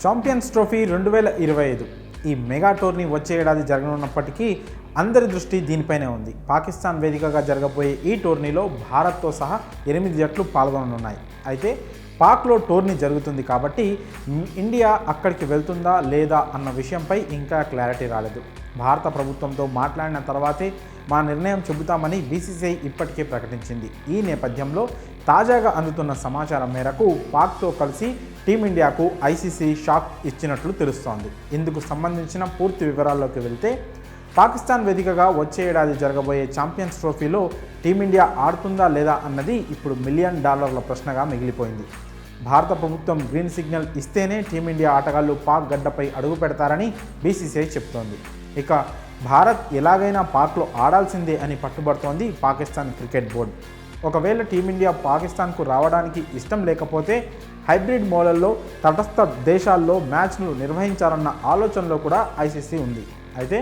Champions trophy 2025 ఈ mega tourney వచ్చే ఏడాది జరగనున్నప్పటికీ అందరి దృష్టి దీనిపైనే ఉంది. పాకిస్తాన్ వేదికగా జరగబోయే ఈ టోర్నీలో భారత్తో సహా 8 జట్లు పాల్గొననున్నాయి. అయితే పాక్లో టోర్నీ జరుగుతుంది కాబట్టి ఇండియా అక్కడికి వెళ్తుందా లేదా అన్న విషయంపై ఇంకా క్లారిటీ రాలేదు. భారత ప్రభుత్వంతో మాట్లాడిన తర్వాతే మా నిర్ణయం చెబుతామని బీసీసీఐ ఇప్పటికే ప్రకటించింది. ఈ నేపథ్యంలో తాజాగా అందుతున్న సమాచారం మేరకు పాక్తో కలిసి టీమిండియాకు ఐసీసీ షాక్ ఇచ్చినట్లు తెలుస్తోంది. ఇందుకు సంబంధించిన పూర్తి వివరాల్లోకి వెళ్తే, పాకిస్తాన్ వేదికగా వచ్చే ఏడాది జరగబోయే ఛాంపియన్స్ ట్రోఫీలో టీమిండియా ఆడుతుందా లేదా అన్నది ఇప్పుడు $1 మిలియన్ ప్రశ్నగా మిగిలిపోయింది. భారత ప్రభుత్వం గ్రీన్ సిగ్నల్ ఇస్తేనే టీమిండియా ఆటగాళ్లు పాక్ గడ్డపై అడుగు పెడతారని బీసీసీఐ చెప్తోంది. ఇక భారత్ ఎలాగైనా పాక్లో ఆడాల్సిందే అని పట్టుబడుతోంది పాకిస్తాన్ క్రికెట్ బోర్డు. ఒకవేళ టీమిండియా పాకిస్తాన్కు రావడానికి ఇష్టం లేకపోతే హైబ్రిడ్ మోడల్లో తటస్థ దేశాల్లో మ్యాచ్ను నిర్వహించాలన్న ఆలోచనలో కూడా ఐసీసీ ఉంది. అయితే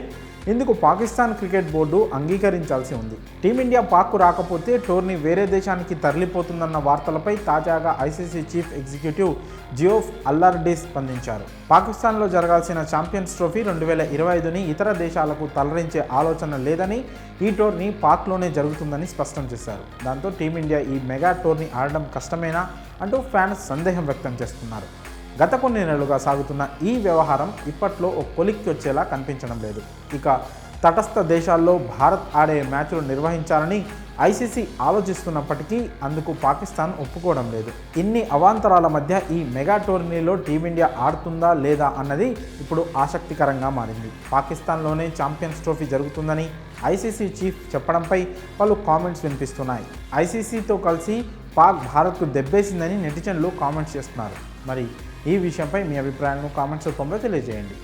ఇందుకు పాకిస్తాన్ క్రికెట్ బోర్డు అంగీకరించాల్సి ఉంది. టీమిండియా పాక్కు రాకపోతే టోర్నీ వేరే దేశానికి తరలిపోతుందన్న వార్తలపై తాజాగా ఐసీసీ చీఫ్ ఎగ్జిక్యూటివ్ జియోఫ్ అల్లార్డీ స్పందించారు. పాకిస్తాన్లో జరగాల్సిన ఛాంపియన్స్ ట్రోఫీ 2025ని ఇతర దేశాలకు తరలించే ఆలోచన లేదని, ఈ టోర్నీ పాక్లోనే జరుగుతుందని స్పష్టం చేశారు. దాంతో టీమిండియా ఈ మెగా టోర్నీ ఆడడం కష్టమేనా అంటూ ఫ్యాన్స్ సందేహం వ్యక్తం చేస్తున్నారు. గత కొన్ని నెలలుగా సాగుతున్న ఈ వ్యవహారం ఇప్పట్లో ఒక కొలిక్కి వచ్చేలా కనిపించడం లేదు. ఇక తటస్థ దేశాల్లో భారత్ ఆడే మ్యాచ్లు నిర్వహించాలని ఐసీసీ ఆలోచిస్తున్నప్పటికీ అందుకు పాకిస్తాన్ ఒప్పుకోవడం లేదు. ఇన్ని అవాంతరాల మధ్య ఈ మెగా టోర్నీలో టీమిండియా ఆడుతుందా లేదా అన్నది ఇప్పుడు ఆసక్తికరంగా మారింది. పాకిస్తాన్లోనే ఛాంపియన్స్ ట్రోఫీ జరుగుతుందని ఐసీసీ చీఫ్ చెప్పడంపై పలు కామెంట్స్ వినిపిస్తున్నాయి. ఐసీసీతో కలిసి పాక్ భారత్కు దెబ్బేసిందని నెటిజన్లు కామెంట్స్ చేస్తున్నారు. మరి ఈ విషయంపై మీ అభిప్రాయాలను కామెంట్స్ రూపంలో తెలియజేయండి.